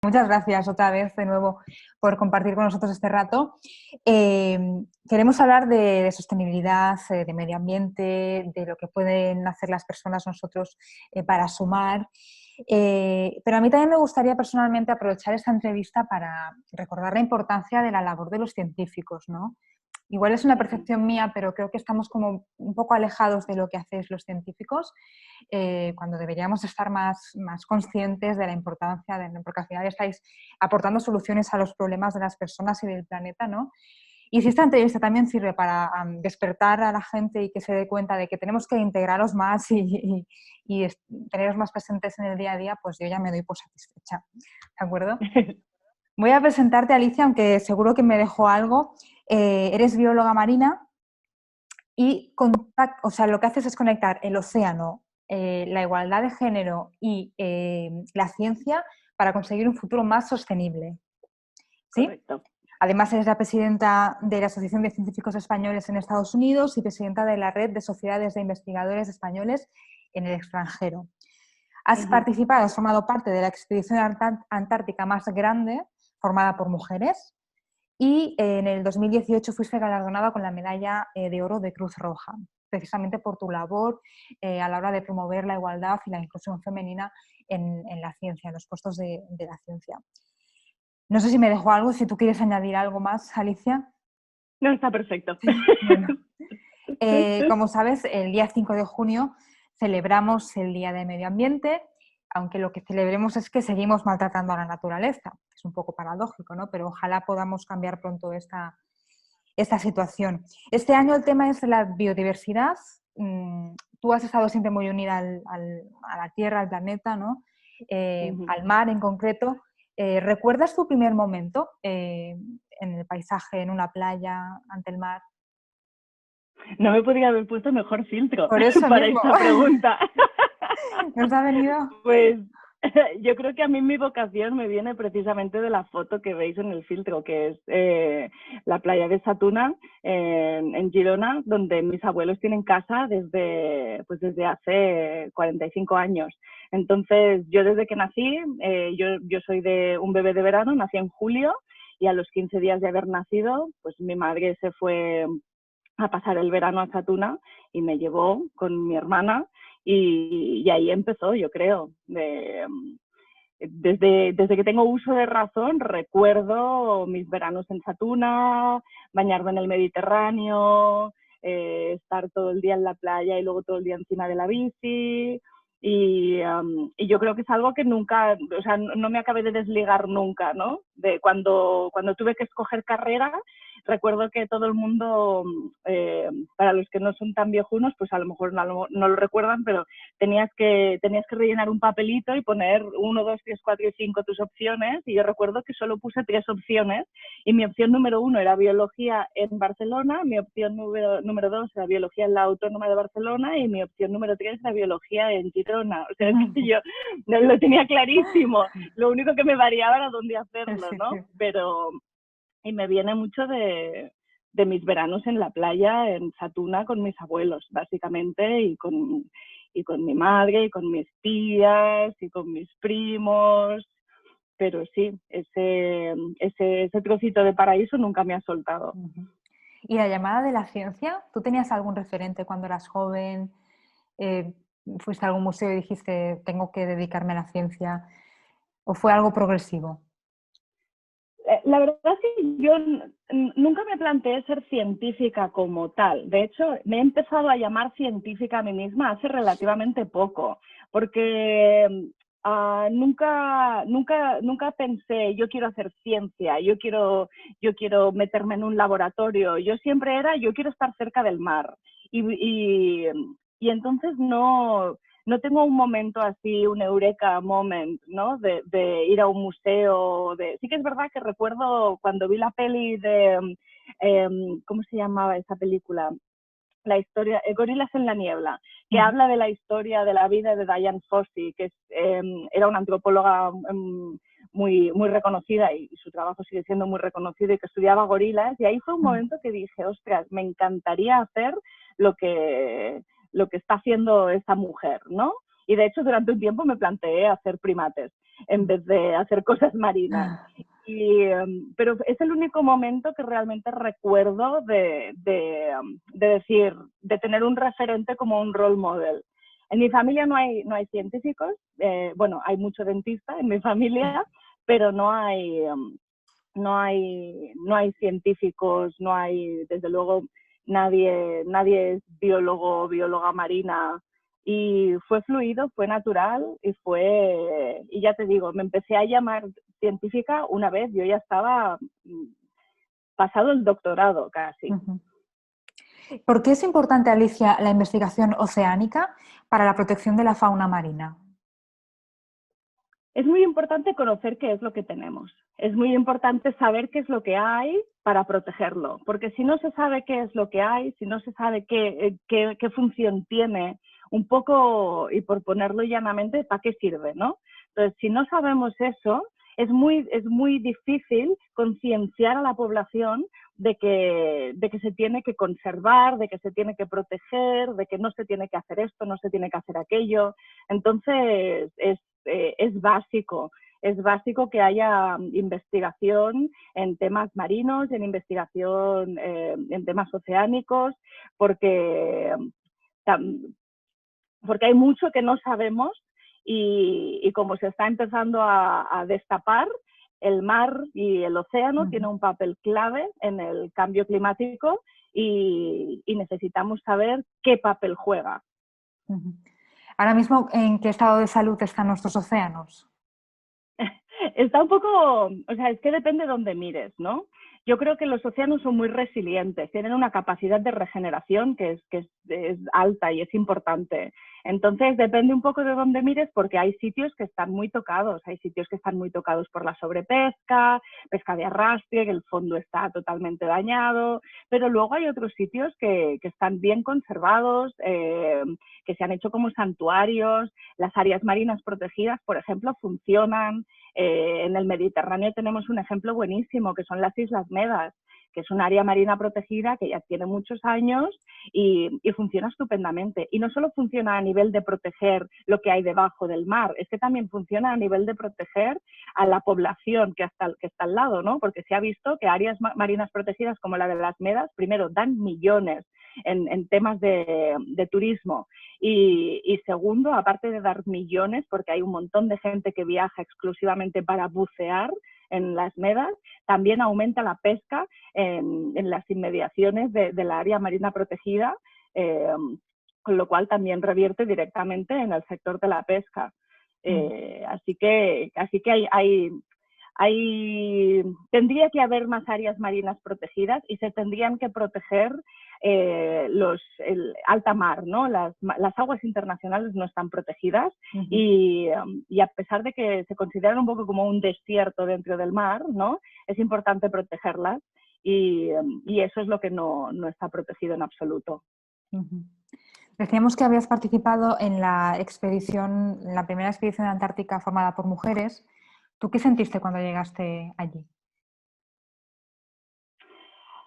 Muchas gracias otra vez de nuevo por compartir con nosotros este rato. Queremos hablar de sostenibilidad, de medio ambiente, de lo que pueden hacer las personas nosotros para sumar. Pero a mí también me gustaría personalmente aprovechar esta entrevista para recordar la importancia de la labor de los científicos, ¿no? Igual es una percepción mía, pero creo que estamos como un poco alejados de lo que hacéis los científicos, cuando deberíamos estar más conscientes de la importancia, porque al final estáis aportando soluciones a los problemas de las personas y del planeta, ¿no? Y si esta entrevista también sirve para despertar a la gente y que se dé cuenta de que tenemos que integraros más y teneros más presentes en el día a día, pues yo ya me doy por satisfecha, ¿de acuerdo? Voy a presentarte, Alicia, aunque seguro que me dejo algo. Eres bióloga marina y lo que haces es conectar el océano, la igualdad de género y la ciencia para conseguir un futuro más sostenible. ¿Sí? Correcto. Además, eres la presidenta de la Asociación de Científicos Españoles en Estados Unidos y presidenta de la Red de Sociedades de Investigadores Españoles en el extranjero. Has participado, has formado parte de la expedición antártica más grande formada por mujeres y en el 2018 fuiste galardonada con la medalla de oro de Cruz Roja, precisamente por tu labor a la hora de promover la igualdad y la inclusión femenina en la ciencia, en los puestos de la ciencia. No sé si me dejo algo, si tú quieres añadir algo más, Alicia. No, está perfecto. Bueno. Como sabes, el día 5 de junio celebramos el Día de Medio Ambiente, aunque lo que celebremos es que seguimos maltratando a la naturaleza. Es un poco paradójico, ¿no? Pero ojalá podamos cambiar pronto esta situación. Este año el tema es la biodiversidad. Tú has estado siempre muy unida a la Tierra, al planeta, ¿no? Al mar en concreto. ¿Recuerdas tu primer momento en el paisaje, en una playa, ante el mar? No me podría haber puesto mejor filtro Por eso para mismo. esta pregunta. ¿Nos ha venido? Pues yo creo que a mí mi vocación me viene precisamente de la foto que veis en el filtro, que es la playa de Sa Tuna, en Girona, donde mis abuelos tienen casa desde hace 45 años. Entonces, yo desde que nací, yo soy de un bebé de verano, nací en julio, y a los 15 días de haber nacido, pues mi madre se fue a pasar el verano a Sa Tuna y me llevó con mi hermana y ahí empezó, yo creo. Desde que tengo uso de razón recuerdo mis veranos en Sa Tuna, bañarme en el Mediterráneo, estar todo el día en la playa y luego todo el día encima de la bici. Y yo creo que es algo que nunca, o sea, no me acabé de desligar nunca, ¿no? De cuando tuve que escoger carrera, recuerdo que todo el mundo, para los que no son tan viejunos, pues a lo mejor no lo recuerdan, pero tenías que rellenar un papelito y poner 1, 2, 3, 4 y 5 tus opciones, y yo recuerdo que solo puse 3 opciones, y mi opción número 1 era biología en Barcelona, mi opción número 2 era biología en la Autónoma de Barcelona, y mi opción número 3 era biología en Girona. O sea, es que yo lo tenía clarísimo, lo único que me variaba era dónde hacerlo, ¿no? Pero, y me viene mucho de mis veranos en la playa, en Sa Tuna, con mis abuelos, básicamente, y con mi madre, y con mis tías, y con mis primos. Pero sí, ese trocito de paraíso nunca me ha soltado. ¿Y la llamada de la ciencia? ¿Tú tenías algún referente cuando eras joven? ¿Fuiste a algún museo y dijiste, tengo que dedicarme a la ciencia? ¿O fue algo progresivo? La verdad es que yo nunca me planteé ser científica como tal. De hecho, me he empezado a llamar científica a mí misma hace relativamente poco, porque nunca pensé, yo quiero hacer ciencia, yo quiero meterme en un laboratorio. Yo siempre era, yo quiero estar cerca del mar. Y entonces no tengo un momento así, un eureka moment, ¿no? De ir a un museo. Sí que es verdad que recuerdo cuando vi la peli de, ¿cómo se llamaba esa película? La historia, Gorilas en la niebla, que habla de la historia de la vida de Diane Fossey, que era una antropóloga muy, muy reconocida, y su trabajo sigue siendo muy reconocido, y que estudiaba gorilas, y ahí fue un momento que dije, ostras, me encantaría hacer lo que está haciendo esta mujer, ¿no? Y de hecho durante un tiempo me planteé hacer primates en vez de hacer cosas marinas. Pero es el único momento que realmente recuerdo de decir, de tener un referente como un role model. En mi familia no hay científicos, bueno, hay mucho dentista en mi familia, pero no hay científicos, no hay, desde luego, nadie es biólogo o bióloga marina. Y fue fluido, fue natural y ya te digo, me empecé a llamar científica una vez, yo ya estaba pasado el doctorado casi. ¿Por qué es importante, Alicia, la investigación oceánica para la protección de la fauna marina? Es muy importante conocer qué es lo que tenemos. Es muy importante saber qué es lo que hay para protegerlo, porque si no se sabe qué es lo que hay, si no se sabe qué función tiene, un poco, y por ponerlo llanamente, ¿para qué sirve, no? Entonces, si no sabemos eso, es muy difícil concienciar a la población de que se tiene que conservar, de que se tiene que proteger, de que no se tiene que hacer esto, no se tiene que hacer aquello. Entonces, es básico que haya investigación en temas marinos, en investigación en temas oceánicos, porque hay mucho que no sabemos y como se está empezando a destapar, el mar y el océano tienen un papel clave en el cambio climático y necesitamos saber qué papel juega. Ahora mismo, ¿en qué estado de salud están nuestros océanos? Está un poco, o sea, es que depende de dónde mires, ¿no? Yo creo que los océanos son muy resilientes, tienen una capacidad de regeneración que es alta y es importante. Entonces, depende un poco de dónde mires porque hay sitios que están muy tocados. Hay sitios que están muy tocados por la sobrepesca, pesca de arrastre, que el fondo está totalmente dañado, pero luego hay otros sitios que están bien conservados, que se han hecho como santuarios. Las áreas marinas protegidas, por ejemplo, funcionan. En el Mediterráneo tenemos un ejemplo buenísimo, que son las Islas Medas, que es un área marina protegida que ya tiene muchos años y funciona estupendamente. Y no solo funciona a nivel de proteger lo que hay debajo del mar, es que también funciona a nivel de proteger a la población que está al lado, ¿no? Porque se ha visto que áreas marinas protegidas como la de las Medas, primero, dan millones en temas de turismo y segundo, aparte de dar millones, porque hay un montón de gente que viaja exclusivamente para bucear en las Medas, también aumenta la pesca en las inmediaciones de la área marina protegida, con lo cual también revierte directamente en el sector de la pesca. Así que tendría que haber más áreas marinas protegidas y se tendrían que proteger el alta mar, ¿no? Las aguas internacionales no están protegidas y a pesar de que se consideran un poco como un desierto dentro del mar, ¿no? Es importante protegerlas y eso es lo que no está protegido en absoluto. Decíamos que habías participado en la primera expedición antártica formada por mujeres. ¿Tú qué sentiste cuando llegaste allí?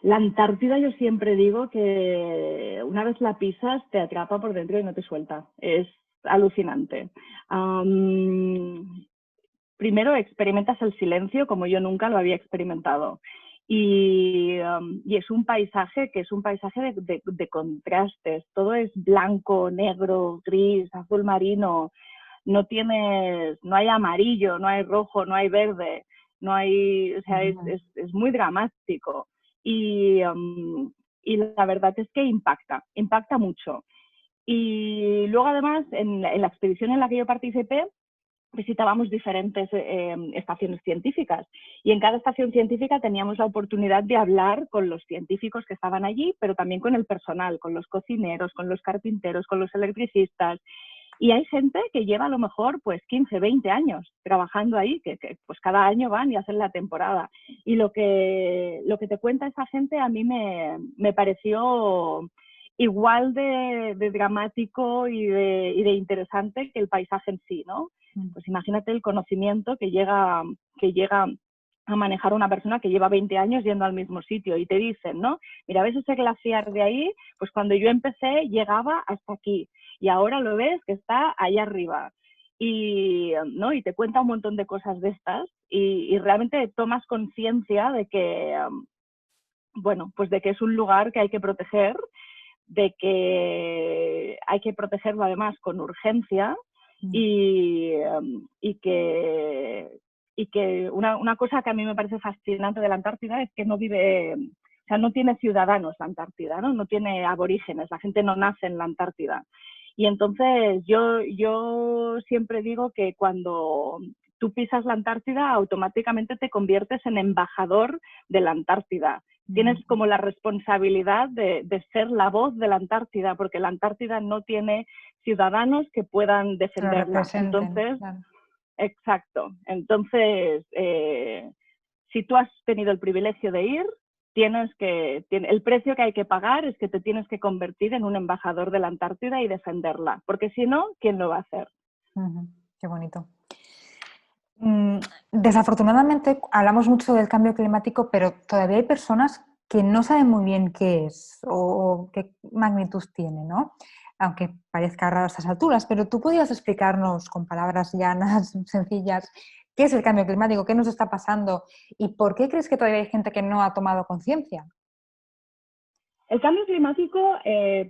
La Antártida, yo siempre digo que una vez la pisas te atrapa por dentro y no te suelta. Es alucinante. Primero experimentas el silencio como yo nunca lo había experimentado. Y es un paisaje que es un paisaje de contrastes. Todo es blanco, negro, gris, azul marino. No hay amarillo, no hay rojo, no hay verde. No hay, o sea, es muy dramático. Y la verdad es que impacta mucho. Y luego además en la expedición en la que yo participé visitábamos diferentes estaciones científicas y en cada estación científica teníamos la oportunidad de hablar con los científicos que estaban allí, pero también con el personal, con los cocineros, con los carpinteros, con los electricistas. Y hay gente que lleva a lo mejor pues 15, 20 años trabajando ahí, que pues cada año van y hacen la temporada. Y lo que te cuenta esa gente a mí me pareció igual de dramático y de interesante que el paisaje en sí, ¿no? Pues imagínate el conocimiento que llega a manejar una persona que lleva 20 años yendo al mismo sitio y te dicen, ¿no? Mira, ¿ves ese glaciar de ahí? Pues cuando yo empecé llegaba hasta aquí. y ahora lo ves que está ahí arriba. ¿No? Y te cuenta un montón de cosas de estas y realmente tomas conciencia de que, bueno, pues de que es un lugar que hay que proteger, de que hay que protegerlo además con urgencia y que una cosa que a mí me parece fascinante de la Antártida es que no vive, o sea, no tiene ciudadanos la Antártida, ¿no? No tiene aborígenes, la gente no nace en la Antártida. Y entonces yo siempre digo que cuando tú pisas la Antártida, automáticamente te conviertes en embajador de la Antártida. Tienes como la responsabilidad de ser la voz de la Antártida, porque la Antártida no tiene ciudadanos que puedan defenderla. Entonces, claro. Exacto. Entonces, si tú has tenido el privilegio de ir, el precio que hay que pagar es que te tienes que convertir en un embajador de la Antártida y defenderla, porque si no, ¿quién lo va a hacer? Qué bonito. Desafortunadamente hablamos mucho del cambio climático, pero todavía hay personas que no saben muy bien qué es o qué magnitud tiene, ¿no? Aunque parezca raro a estas alturas, pero tú podrías explicarnos con palabras llanas, sencillas, qué es el cambio climático, qué nos está pasando y por qué crees que todavía hay gente que no ha tomado conciencia. El cambio climático,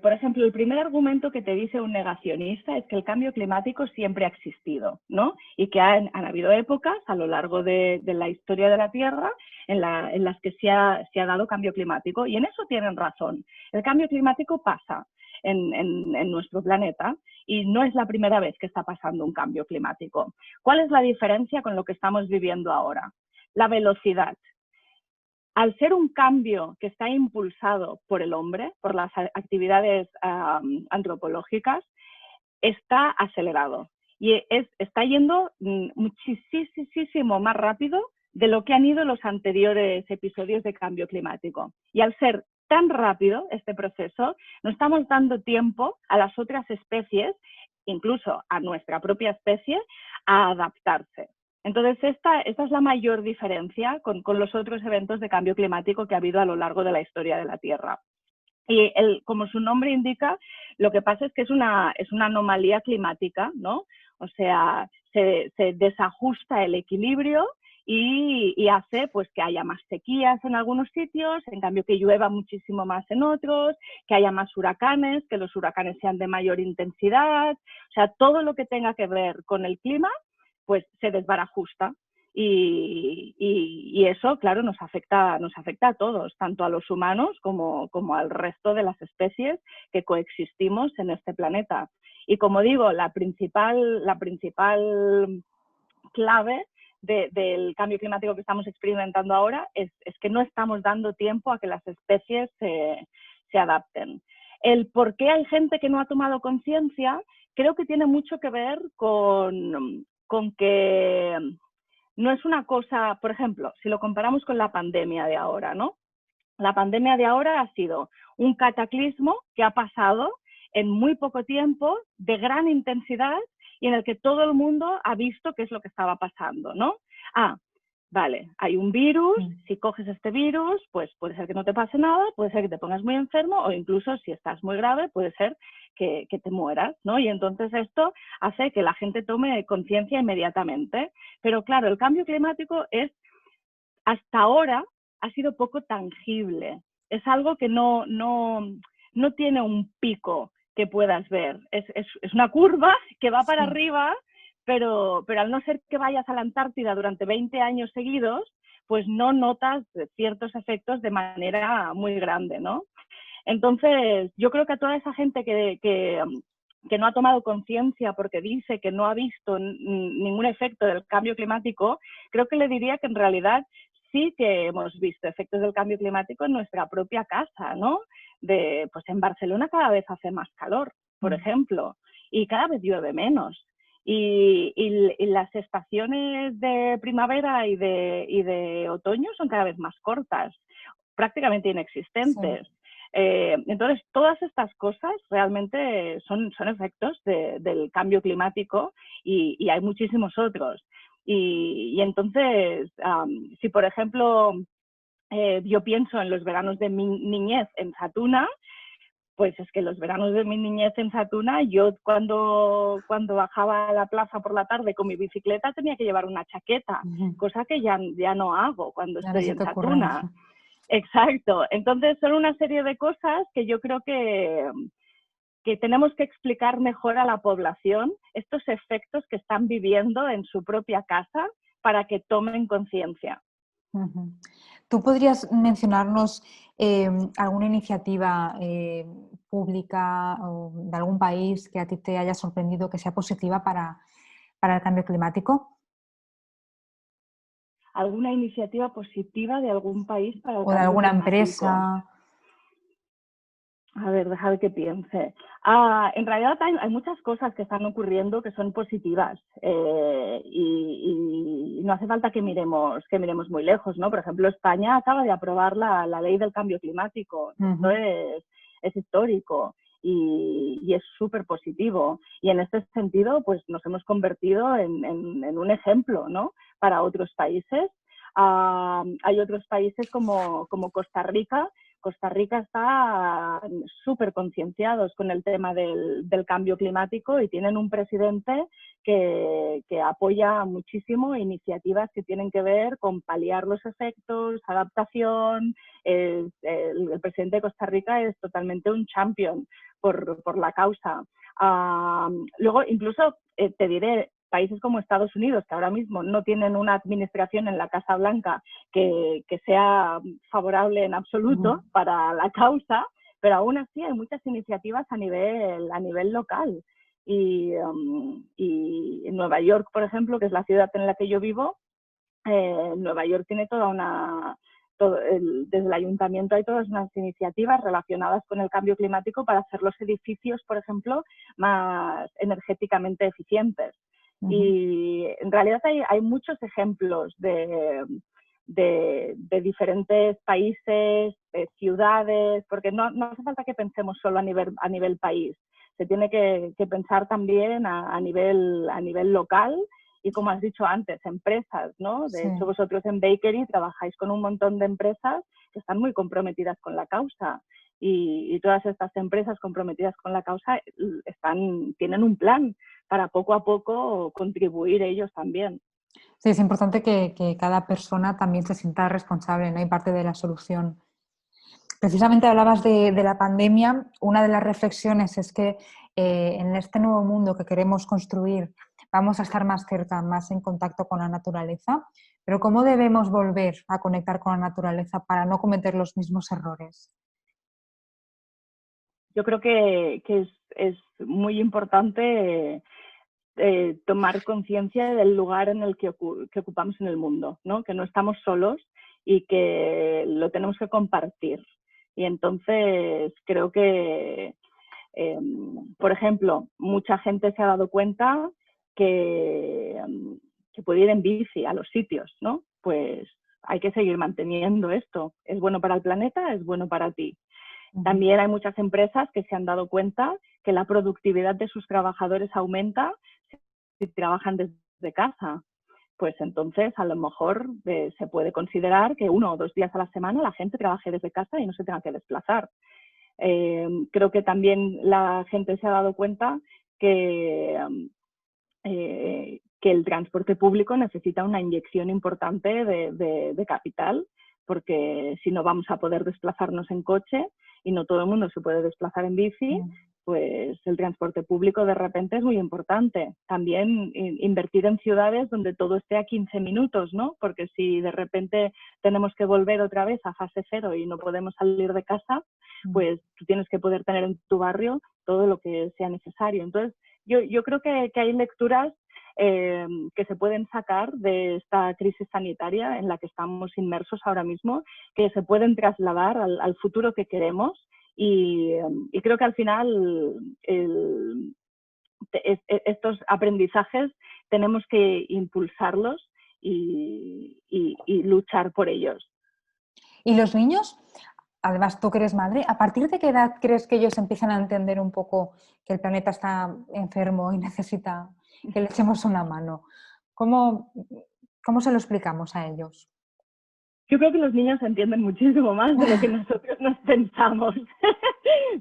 por ejemplo, el primer argumento que te dice un negacionista es que el cambio climático siempre ha existido, ¿no? Y que han habido épocas a lo largo de la historia de la Tierra en las que se ha dado cambio climático. Y en eso tienen razón. El cambio climático pasa en nuestro planeta y no es la primera vez que está pasando un cambio climático. ¿Cuál es la diferencia con lo que estamos viviendo ahora? La velocidad. Al ser un cambio que está impulsado por el hombre, por las actividades antropológicas, está acelerado y está yendo muchísimo más rápido de lo que han ido los anteriores episodios de cambio climático. Y al ser tan rápido este proceso, no estamos dando tiempo a las otras especies, incluso a nuestra propia especie, a adaptarse. Entonces, esta es la mayor diferencia con los otros eventos de cambio climático que ha habido a lo largo de la historia de la Tierra. Y como su nombre indica, lo que pasa es que es una anomalía climática, ¿no? O sea, se desajusta el equilibrio y hace pues que haya más sequías en algunos sitios, en cambio que llueva muchísimo más en otros, que haya más huracanes, que los huracanes sean de mayor intensidad. O sea, todo lo que tenga que ver con el clima pues se desbarajusta y eso, claro, nos afecta a todos, tanto a los humanos como al resto de las especies que coexistimos en este planeta. Y como digo, la principal clave del cambio climático que estamos experimentando ahora es que no estamos dando tiempo a que las especies se adapten. El por qué hay gente que no ha tomado conciencia creo que tiene mucho que ver con que no es una cosa, por ejemplo, si lo comparamos con la pandemia de ahora, ¿no? La pandemia de ahora ha sido un cataclismo que ha pasado en muy poco tiempo, de gran intensidad, y en el que todo el mundo ha visto qué es lo que estaba pasando, ¿no? Vale, hay un virus, si coges este virus, pues puede ser que no te pase nada, puede ser que te pongas muy enfermo o incluso si estás muy grave, puede ser que te mueras, ¿no? Y entonces esto hace que la gente tome conciencia inmediatamente. Pero claro, el cambio climático hasta ahora, ha sido poco tangible. Es algo que no tiene un pico que puedas ver. Es una curva que va para arriba, pero al no ser que vayas a la Antártida durante 20 años seguidos, pues no notas ciertos efectos de manera muy grande, ¿no? Entonces, yo creo que a toda esa gente que no ha tomado conciencia porque dice que no ha visto ningún efecto del cambio climático, creo que le diría que en realidad sí que hemos visto efectos del cambio climático en nuestra propia casa, ¿no? Pues en Barcelona cada vez hace más calor, por ejemplo, y cada vez llueve menos. Y las estaciones de primavera y de otoño son cada vez más cortas, prácticamente inexistentes. Sí. Entonces, todas estas cosas realmente son efectos del cambio climático y hay muchísimos otros. Y entonces, si por ejemplo yo pienso en los veranos de mi niñez en Satuna, Pues es que los veranos de mi niñez en Satuna, yo cuando bajaba a la plaza por la tarde con mi bicicleta tenía que llevar una chaqueta, cosa que ya no hago cuando Ya no estoy se en te ocurre. Satuna. Exacto. Entonces son una serie de cosas que yo creo que tenemos que explicar mejor a la población estos efectos que están viviendo en su propia casa para que tomen conciencia. ¿Tú podrías mencionarnos alguna iniciativa pública o de algún país que a ti te haya sorprendido que sea positiva para el cambio climático? ¿Alguna iniciativa positiva de algún país para el ¿O de cambio alguna climático? empresa? A ver, déjame que piense. En realidad hay muchas cosas que están ocurriendo que son positivas y no hace falta que miremos muy lejos, ¿no? Por ejemplo, España acaba de aprobar la ley del cambio climático. Esto es histórico y es súper positivo. Y en este sentido, pues nos hemos convertido en un ejemplo, ¿no? Para otros países. Hay otros países como Costa Rica. Costa Rica está súper concienciados con el tema del cambio climático y tienen un presidente que apoya muchísimo iniciativas que tienen que ver con paliar los efectos, adaptación. El presidente de Costa Rica es totalmente un champion por la causa. Luego, incluso te diré, países como Estados Unidos, que ahora mismo no tienen una administración en la Casa Blanca que sea favorable en absoluto para la causa, pero aún así hay muchas iniciativas a nivel local. Y en Nueva York, por ejemplo, que es la ciudad en la que yo vivo, Nueva York tiene desde el ayuntamiento hay todas unas iniciativas relacionadas con el cambio climático para hacer los edificios, por ejemplo, más energéticamente eficientes. Y en realidad hay muchos ejemplos de diferentes países, de ciudades, porque no hace falta que pensemos solo a nivel país, se tiene que pensar también a nivel local y, como has dicho antes, empresas, ¿no? De hecho, vosotros en Bakery trabajáis con un montón de empresas que están muy comprometidas con la causa. Y todas estas empresas comprometidas con la causa tienen un plan para poco a poco contribuir ellos también. Sí, es importante que cada persona también se sienta responsable, ¿no? Y parte de la solución. Precisamente hablabas de la pandemia. Una de las reflexiones es que en este nuevo mundo que queremos construir vamos a estar más cerca, más en contacto con la naturaleza. Pero ¿cómo debemos volver a conectar con la naturaleza para no cometer los mismos errores? Yo creo que es muy importante tomar conciencia del lugar en el que ocupamos en el mundo, ¿no? Que no estamos solos y que lo tenemos que compartir. Y entonces creo que, por ejemplo, mucha gente se ha dado cuenta que puede ir en bici a los sitios, ¿no? Pues hay que seguir manteniendo esto. Es bueno para el planeta, es bueno para ti. También hay muchas empresas que se han dado cuenta que la productividad de sus trabajadores aumenta si trabajan desde casa. Pues entonces a lo mejor se puede considerar que 1 o 2 días a la semana la gente trabaje desde casa y no se tenga que desplazar. Creo que también la gente se ha dado cuenta que el transporte público necesita una inyección importante de capital, porque si no vamos a poder desplazarnos en coche y no todo el mundo se puede desplazar en bici, pues el transporte público de repente es muy importante. También invertir en ciudades donde todo esté a 15 minutos, ¿no? Porque si de repente tenemos que volver otra vez a fase cero y no podemos salir de casa, pues tú tienes que poder tener en tu barrio todo lo que sea necesario. Entonces, yo creo que hay lecturas que se pueden sacar de esta crisis sanitaria en la que estamos inmersos ahora mismo, que se pueden trasladar al futuro que queremos y creo que al final estos aprendizajes tenemos que impulsarlos y luchar por ellos. ¿Y los niños? Además, tú que eres madre, ¿a partir de qué edad crees que ellos empiezan a entender un poco que el planeta está enfermo y necesita que le echemos una mano? ¿Cómo se lo explicamos a ellos? Yo creo que los niños entienden muchísimo más de lo que nosotros nos pensamos.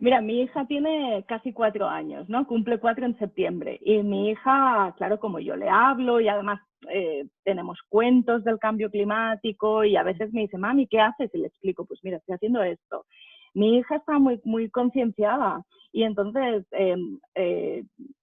Mira, mi hija tiene casi 4 años, ¿no? Cumple 4 en septiembre. Y mi hija, claro, como yo le hablo y además tenemos cuentos del cambio climático y a veces me dice, mami, ¿qué haces? Y le explico, pues mira, estoy haciendo esto. Mi hija está muy, muy concienciada y entonces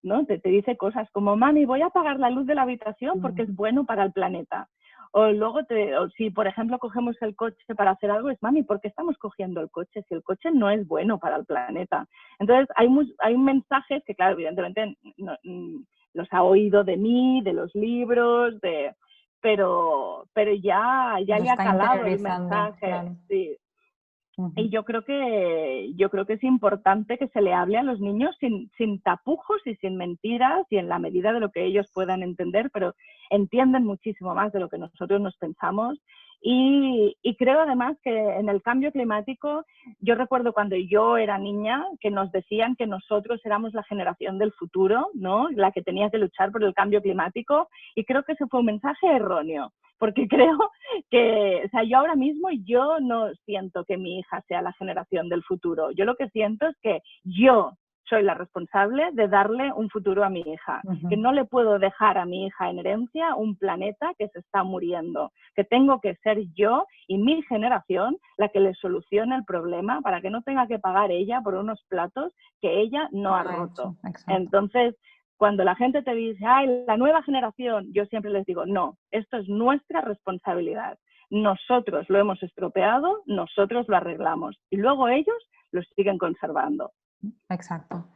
¿no? te dice cosas como, mami, voy a apagar la luz de la habitación porque es bueno para el planeta. O luego, o si por ejemplo cogemos el coche para hacer algo, es mami, ¿por qué estamos cogiendo el coche si el coche no es bueno para el planeta? Entonces, hay mensajes que, claro, evidentemente no, los ha oído de mí, de los libros, pero ya Lo le ha está calado el interiorizando, mensaje. claro. Sí. Uh-huh. Y yo creo que es importante que se le hable a los niños sin tapujos y sin mentiras y en la medida de lo que ellos puedan entender, pero entienden muchísimo más de lo que nosotros nos pensamos. Y creo además que en el cambio climático, yo recuerdo cuando yo era niña que nos decían que nosotros éramos la generación del futuro, ¿no? La que tenía que luchar por el cambio climático, y creo que ese fue un mensaje erróneo, porque creo que, o sea, yo ahora mismo yo no siento que mi hija sea la generación del futuro. Yo lo que siento es que yo soy la responsable de darle un futuro a mi hija, que no le puedo dejar a mi hija en herencia un planeta que se está muriendo, que tengo que ser yo y mi generación la que le solucione el problema para que no tenga que pagar ella por unos platos que ella no ha roto. Entonces, cuando la gente te dice, ay, la nueva generación, yo siempre les digo, no, esto es nuestra responsabilidad. Nosotros lo hemos estropeado, nosotros lo arreglamos y luego ellos lo siguen conservando. Exacto.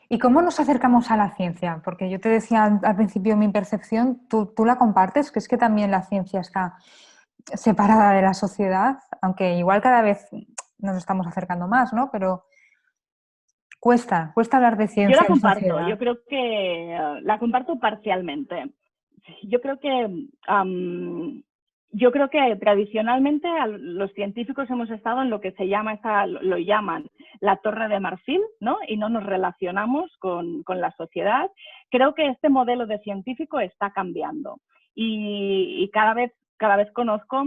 ¿Y cómo nos acercamos a la ciencia? Porque yo te decía al principio mi percepción, ¿tú la compartes? ¿Que es que también la ciencia está separada de la sociedad? Aunque igual cada vez nos estamos acercando más, ¿no? Pero cuesta hablar de Yo la ciencia en comparto, sociedad. yo creo que la comparto parcialmente. Yo creo que yo creo que tradicionalmente los científicos hemos estado en lo que se llama, lo llaman la torre de marfil, ¿no? Y no nos relacionamos con la sociedad. Creo que este modelo de científico está cambiando y cada vez conozco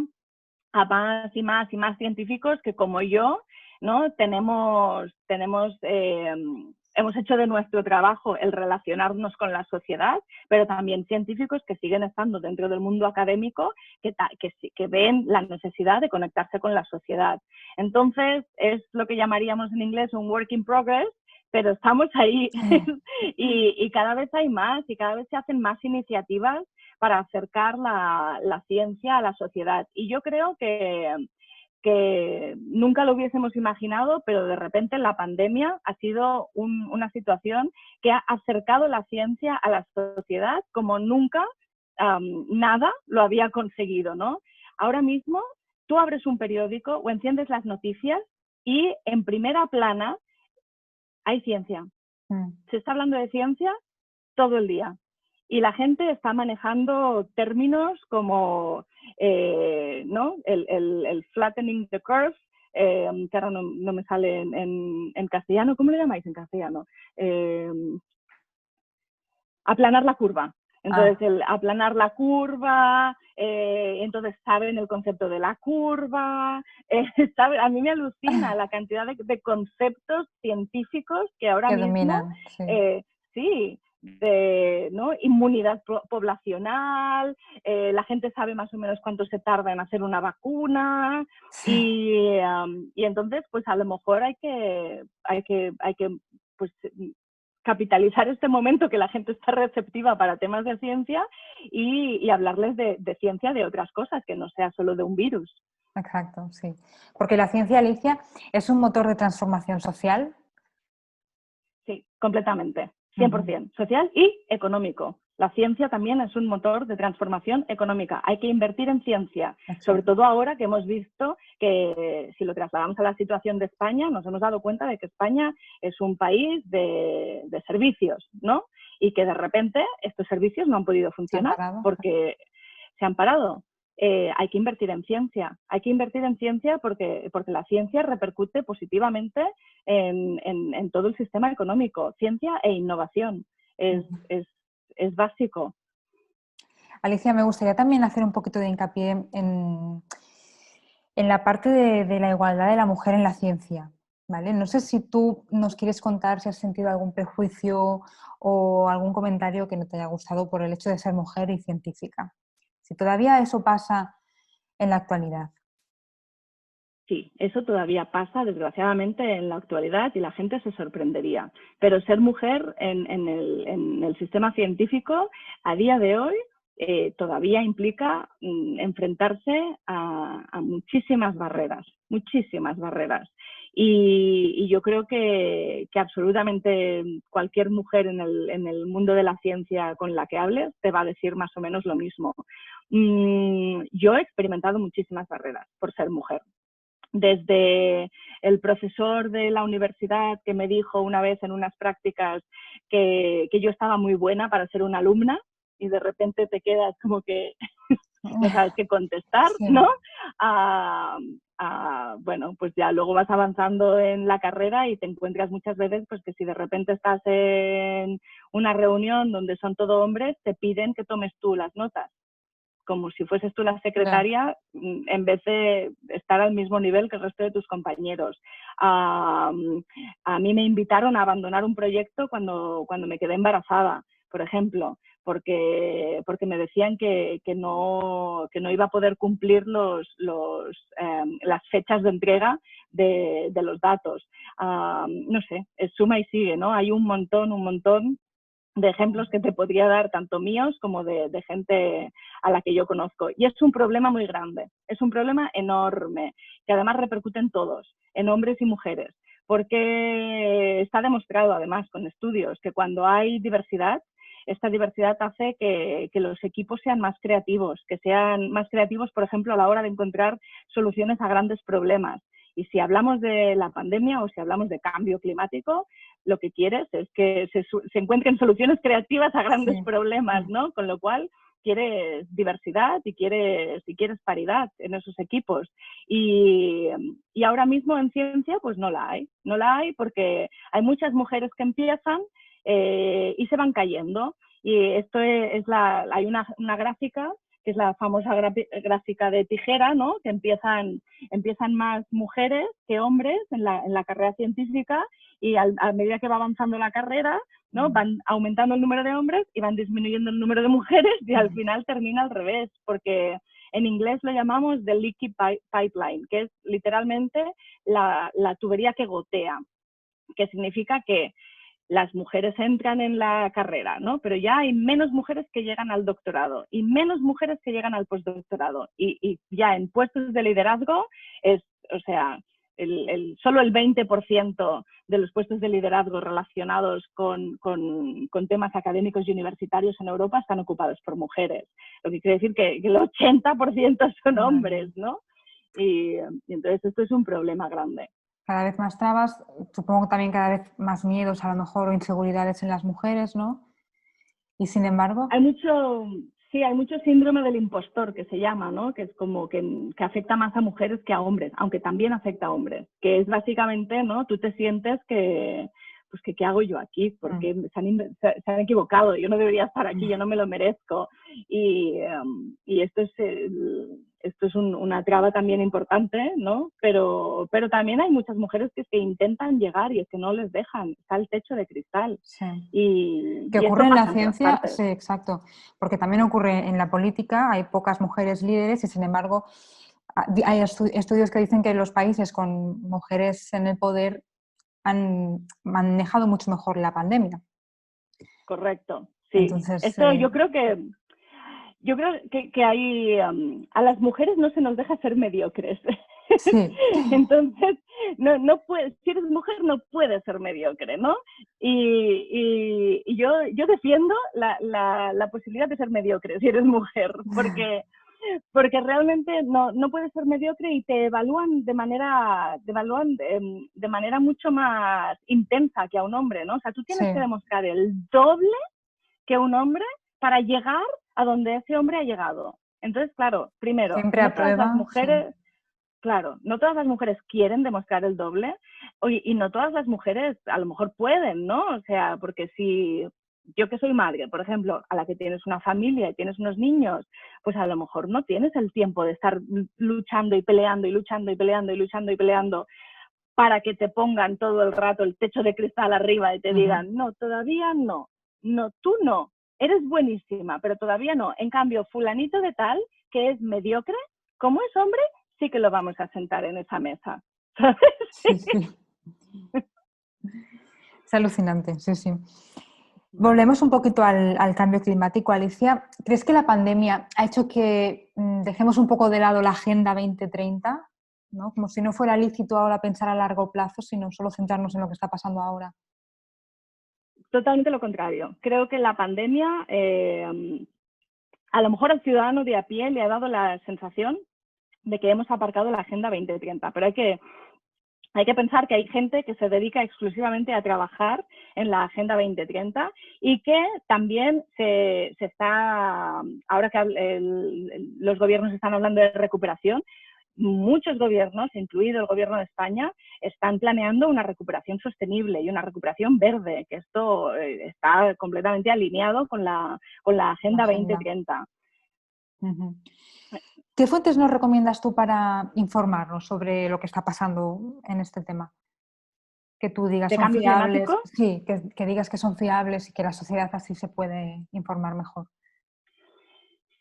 a más y más y más científicos que como yo, ¿no? Hemos hecho de nuestro trabajo el relacionarnos con la sociedad, pero también científicos que siguen estando dentro del mundo académico que ven la necesidad de conectarse con la sociedad. Entonces, es lo que llamaríamos en inglés un work in progress, pero estamos ahí y cada vez hay más y cada vez se hacen más iniciativas para acercar la ciencia a la sociedad. Y yo creo que nunca lo hubiésemos imaginado, pero de repente la pandemia ha sido una situación que ha acercado la ciencia a la sociedad como nunca nada lo había conseguido, ¿no? Ahora mismo tú abres un periódico o enciendes las noticias y en primera plana hay ciencia. Se está hablando de ciencia todo el día. Y la gente está manejando términos como ¿no? el flattening the curve, que ahora no me sale en castellano. ¿Cómo le llamáis en castellano? Aplanar la curva. Entonces, el aplanar la curva, entonces saben el concepto de la curva. A mí me alucina la cantidad de conceptos científicos que ahora Que mismo, dominan, sí. Sí, de ¿no? Inmunidad poblacional, la gente sabe más o menos cuánto se tarda en hacer una vacuna, sí. Y entonces pues a lo mejor hay que pues, capitalizar este momento que la gente está receptiva para temas de ciencia y hablarles de ciencia de otras cosas, que no sea solo de un virus. Exacto, sí. Porque la ciencia, Alicia, es un motor de transformación social. Sí, completamente. 100%, social y económico. La ciencia también es un motor de transformación económica. Hay que invertir en ciencia, sobre todo ahora que hemos visto que si lo trasladamos a la situación de España, nos hemos dado cuenta de que España es un país de servicios, ¿no? Y que de repente estos servicios no han podido funcionar porque se han parado. Hay que invertir en ciencia. Hay que invertir en ciencia porque la ciencia repercute positivamente en todo el sistema económico. Ciencia e innovación es básico. Alicia, me gustaría también hacer un poquito de hincapié en en la parte de la igualdad de la mujer en la ciencia, ¿vale? No sé si tú nos quieres contar si has sentido algún prejuicio o algún comentario que no te haya gustado por el hecho de ser mujer y científica. Si todavía eso pasa en la actualidad. Sí, eso todavía pasa, desgraciadamente, en la actualidad y la gente se sorprendería. Pero ser mujer en el sistema científico a día de hoy todavía implica enfrentarse a muchísimas barreras, muchísimas barreras. Y yo creo que absolutamente cualquier mujer en el mundo de la ciencia con la que hables te va a decir más o menos lo mismo. Yo he experimentado muchísimas barreras por ser mujer. Desde el profesor de la universidad que me dijo una vez en unas prácticas que yo estaba muy buena para ser una alumna y de repente te quedas como que no sabes qué contestar, Sí. ¿no? Bueno, pues ya luego vas avanzando en la carrera y te encuentras muchas veces pues que si de repente estás en una reunión donde son todo hombres, te piden que tomes tú las notas, como si fueses tú la secretaria, en vez de estar al mismo nivel que el resto de tus compañeros. A mí me invitaron a abandonar un proyecto cuando me quedé embarazada, por ejemplo, porque me decían que no iba a poder cumplir las fechas de entrega de los datos. No sé, es suma y sigue, ¿no? Hay un montón de ejemplos que te podría dar, tanto míos como de gente a la que yo conozco. Y es un problema muy grande, es un problema enorme, que además repercute en todos, en hombres y mujeres, porque está demostrado además con estudios que cuando hay diversidad, esta diversidad hace que los equipos sean más creativos, que sean más creativos, por ejemplo, a la hora de encontrar soluciones a grandes problemas. Y si hablamos de la pandemia o si hablamos de cambio climático, lo que quieres es que se encuentren soluciones creativas a grandes problemas, ¿no? Con lo cual quieres diversidad y quieres paridad en esos equipos. Y ahora mismo en ciencia pues no la hay porque hay muchas mujeres que empiezan y se van cayendo. Y esto hay una gráfica que es la famosa gráfica de tijera, ¿no? Que empiezan más mujeres que hombres en la carrera científica y a medida que va avanzando la carrera, ¿no? Van aumentando el número de hombres y van disminuyendo el número de mujeres y al final termina al revés, porque en inglés lo llamamos the leaky pipeline, que es literalmente la tubería que gotea, que significa que las mujeres entran en la carrera, ¿no? Pero ya hay menos mujeres que llegan al doctorado y menos mujeres que llegan al postdoctorado. Y ya en puestos de liderazgo solo el 20% de los puestos de liderazgo relacionados con temas académicos y universitarios en Europa están ocupados por mujeres. Lo que quiere decir que el 80% son hombres, ¿no? Y entonces esto es un problema grande. Cada vez más trabas, supongo que también cada vez más miedos a lo mejor o inseguridades en las mujeres, ¿no? Y sin embargo... Hay mucho síndrome del impostor que se llama, ¿no? Que es como que afecta más a mujeres que a hombres, aunque también afecta a hombres, que es básicamente, ¿no? Tú te sientes que, pues que ¿qué hago yo aquí? Porque se han equivocado, yo no debería estar aquí, yo no me lo merezco. Y esto es una traba también importante, ¿no? Pero también hay muchas mujeres que intentan llegar y es que no les dejan, está el techo de cristal. Sí. Y que ocurre en la en ciencia, sí, exacto, porque también ocurre en la política, hay pocas mujeres líderes y sin embargo hay estudios que dicen que los países con mujeres en el poder han manejado mucho mejor la pandemia. Correcto, sí. Entonces, esto yo creo que hay, a las mujeres no se nos deja ser mediocres. Sí. Entonces, no puedes, si eres mujer no puedes ser mediocre, ¿no? Y yo defiendo la posibilidad de ser mediocre si eres mujer, porque realmente no puedes ser mediocre y te evalúan de manera mucho más intensa que a un hombre, ¿no? O sea, tú tienes que demostrar el doble que un hombre para llegar a donde ese hombre ha llegado. Entonces, claro, primero, siempre no todas las mujeres, sí. Claro, no todas las mujeres quieren demostrar el doble y no todas las mujeres a lo mejor pueden, ¿no? O sea, porque si yo que soy madre, por ejemplo, a la que tienes una familia y tienes unos niños, pues a lo mejor no tienes el tiempo de estar luchando y peleando y luchando y peleando y luchando y peleando para que te pongan todo el rato el techo de cristal arriba y te digan, no, todavía no, no, tú no, eres buenísima, pero todavía no. En cambio, fulanito de tal, que es mediocre, como es hombre, sí que lo vamos a sentar en esa mesa. ¿Sabes? Sí, sí. Es alucinante, sí, sí. Volvemos un poquito al cambio climático, Alicia. ¿Crees que la pandemia ha hecho que dejemos un poco de lado la Agenda 2030? ¿No? Como si no fuera lícito ahora pensar a largo plazo, sino solo centrarnos en lo que está pasando ahora. Totalmente lo contrario. Creo que la pandemia, a lo mejor al ciudadano de a pie le ha dado la sensación de que hemos aparcado la Agenda 2030, pero hay que pensar que hay gente que se dedica exclusivamente a trabajar en la Agenda 2030 y que también se está, ahora que los gobiernos están hablando de recuperación, muchos gobiernos, incluido el gobierno de España, están planeando una recuperación sostenible y una recuperación verde, que esto está completamente alineado con la Agenda 2030. Uh-huh. ¿Qué fuentes nos recomiendas tú para informarnos sobre lo que está pasando en este tema? Que tú digas ¿De son cambio fiables, climático? sí, que digas que son fiables y que la sociedad así se puede informar mejor.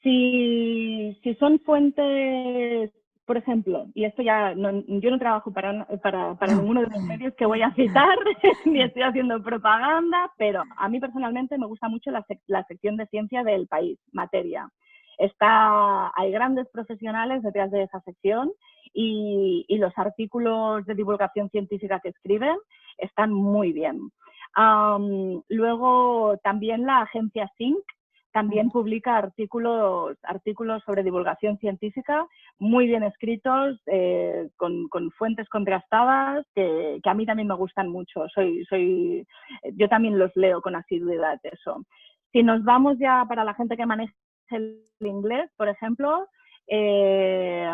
Si son fuentes, por ejemplo, y esto ya, yo no trabajo para ninguno de los medios que voy a citar, ni estoy haciendo propaganda, pero a mí personalmente me gusta mucho la sección de ciencia del País, Materia. Hay grandes profesionales detrás de esa sección y los artículos de divulgación científica que escriben están muy bien. Luego también la agencia SINC también publica artículos sobre divulgación científica muy bien escritos, con fuentes contrastadas, que a mí también me gustan mucho. Yo también los leo con asiduidad eso. Si nos vamos ya para la gente que maneja el inglés, por ejemplo, The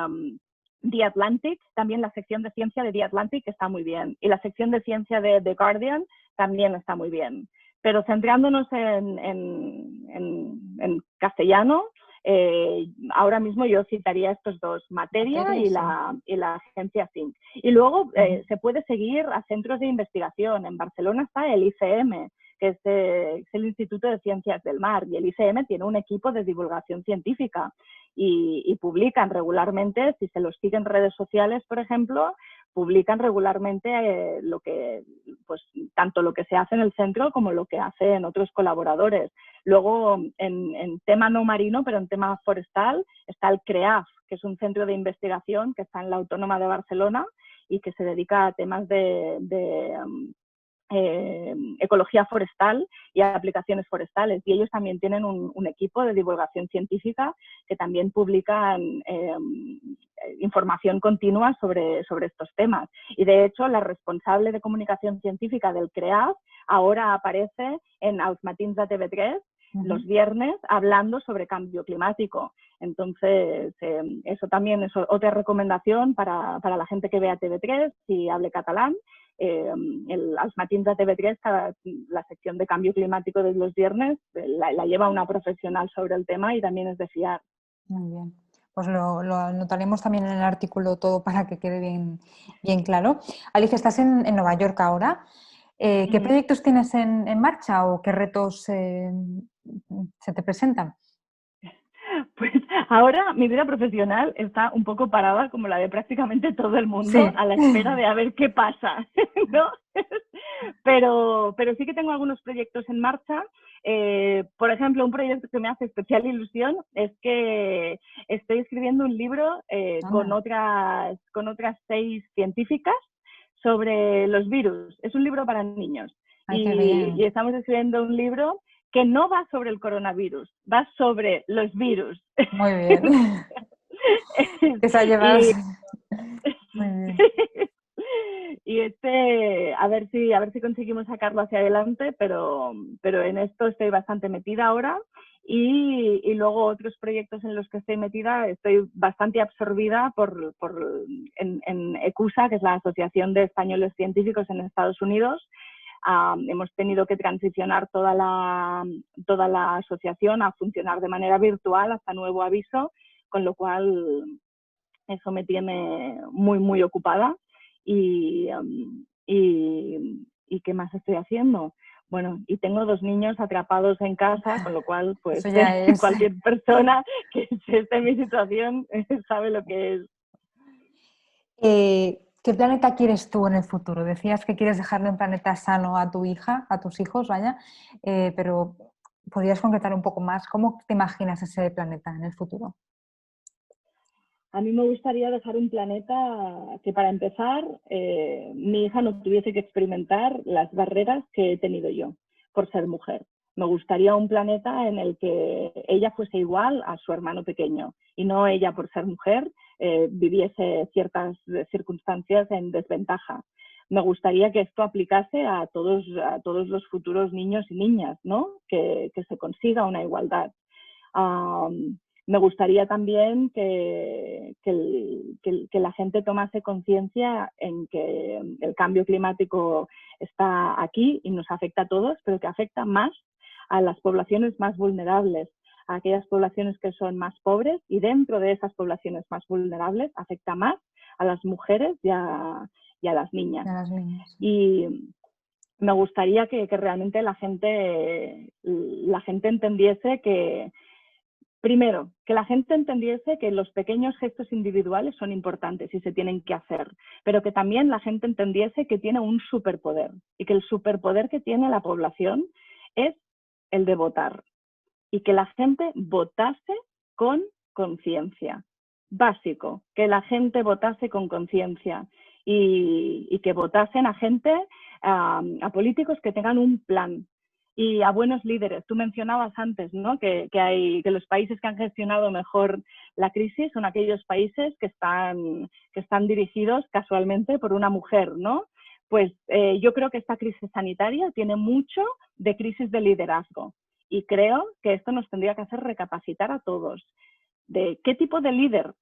Atlantic, también la sección de ciencia de The Atlantic está muy bien. Y la sección de ciencia de The Guardian también está muy bien. Pero centrándonos en castellano, ahora mismo yo citaría estos dos, Materia y la agencia SINC. Y luego se puede seguir a centros de investigación. En Barcelona está el ICM, que es el Instituto de Ciencias del Mar, y el ICM tiene un equipo de divulgación científica y publican regularmente, si se los sigue en redes sociales, por ejemplo, publican regularmente tanto lo que se hace en el centro como lo que hacen otros colaboradores. Luego, en tema no marino, pero en tema forestal, está el CREAF, que es un centro de investigación que está en la Autónoma de Barcelona y que se dedica a temas de ecología forestal y aplicaciones forestales. Y ellos también tienen un equipo de divulgación científica que también publican información continua sobre estos temas. Y de hecho, la responsable de comunicación científica del CREAF ahora aparece en Els Matins de TV3 los viernes hablando sobre cambio climático. Entonces, eso también es otra recomendación para la gente que vea TV3 si hable catalán. Els Matins de TV3, la sección de cambio climático de los viernes la lleva una profesional sobre el tema y también es de fiar. Muy bien. Pues lo anotaremos también en el artículo todo para que quede bien claro. Alicia, estás en Nueva York ahora. ¿Qué proyectos tienes en marcha o qué retos se te presentan? Pues ahora mi vida profesional está un poco parada, como la de prácticamente todo el mundo, Sí. a la espera de a ver qué pasa, ¿no? Pero sí que tengo algunos proyectos en marcha. Por ejemplo, un proyecto que me hace especial ilusión es que estoy escribiendo un libro con otras 6 científicas sobre los virus. Es un libro para niños. Ay, qué bien. Y estamos escribiendo un libro que no va sobre el coronavirus, va sobre los virus. Muy bien. Esa llevas. Muy bien. Y a ver si conseguimos sacarlo hacia adelante, pero en esto estoy bastante metida ahora. Y luego otros proyectos en los que estoy metida, estoy bastante absorbida en ECUSA, que es la Asociación de Españoles Científicos en Estados Unidos, hemos tenido que transicionar toda la asociación a funcionar de manera virtual hasta nuevo aviso, con lo cual eso me tiene muy, muy ocupada. ¿Y qué más estoy haciendo? Bueno, y tengo 2 niños atrapados en casa, con lo cual, pues, Eso ya es. cualquier persona que esté en mi situación sabe lo que es. ¿Qué planeta quieres tú en el futuro? Decías que quieres dejarle un planeta sano a tu hija, a tus hijos, vaya, pero ¿podrías concretar un poco más? ¿Cómo te imaginas ese planeta en el futuro? A mí me gustaría dejar un planeta que, para empezar, mi hija no tuviese que experimentar las barreras que he tenido yo por ser mujer. Me gustaría un planeta en el que ella fuese igual a su hermano pequeño y no ella, por ser mujer, viviese ciertas circunstancias en desventaja. Me gustaría que esto aplicase a todos los futuros niños y niñas, ¿no? Que se consiga una igualdad. Me gustaría también que la gente tomase conciencia en que el cambio climático está aquí y nos afecta a todos, pero que afecta más a las poblaciones más vulnerables, a aquellas poblaciones que son más pobres, y dentro de esas poblaciones más vulnerables afecta más a las mujeres y a las niñas. A las niñas. Y me gustaría que realmente la gente entendiese que, primero, que la gente entendiese que los pequeños gestos individuales son importantes y se tienen que hacer, pero que también la gente entendiese que tiene un superpoder y que el superpoder que tiene la población es el de votar, y que la gente votase con conciencia. Básico, que la gente votase con conciencia y que votasen a gente, a políticos que tengan un plan, y a buenos líderes. Tú mencionabas antes, ¿no? que los países que han gestionado mejor la crisis son aquellos países que están dirigidos casualmente por una mujer, ¿no? Pues yo creo que esta crisis sanitaria tiene mucho de crisis de liderazgo, y creo que esto nos tendría que hacer recapacitar a todos de qué tipo de líder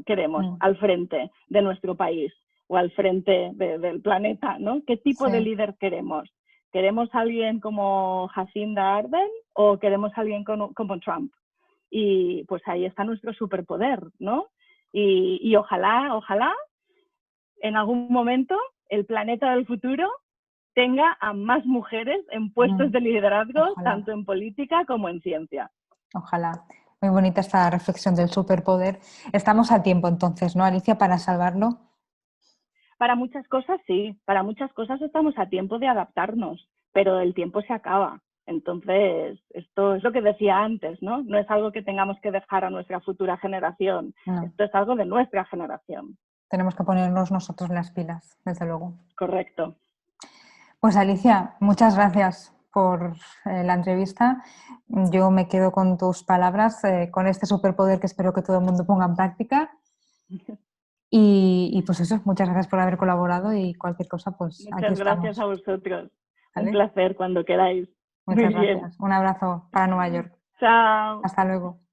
queremos al frente de nuestro país o al frente del planeta, ¿no? ¿Qué tipo de líder queremos? ¿Queremos a alguien como Jacinda Ardern o queremos a alguien como Trump? Y pues ahí está nuestro superpoder, ¿no? Y ojalá en algún momento el planeta del futuro tenga a más mujeres en puestos de liderazgo, tanto en política como en ciencia. Ojalá. Muy bonita esta reflexión del superpoder. Estamos a tiempo entonces, ¿no, Alicia, para salvarlo? Para muchas cosas sí, para muchas cosas estamos a tiempo de adaptarnos, pero el tiempo se acaba. Entonces, esto es lo que decía antes, ¿no? No es algo que tengamos que dejar a nuestra futura generación. No. Esto es algo de nuestra generación. Tenemos que ponernos nosotros las pilas, desde luego. Correcto. Pues Alicia, muchas gracias por la entrevista. Yo me quedo con tus palabras, con este superpoder que espero que todo el mundo ponga en práctica. Y pues eso, muchas gracias por haber colaborado, y cualquier cosa, pues muchas aquí estamos. Gracias a vosotros. ¿Vale? Un placer, cuando queráis. Muchas Muy gracias. bien. Un abrazo para Nueva York. Chao. Hasta luego.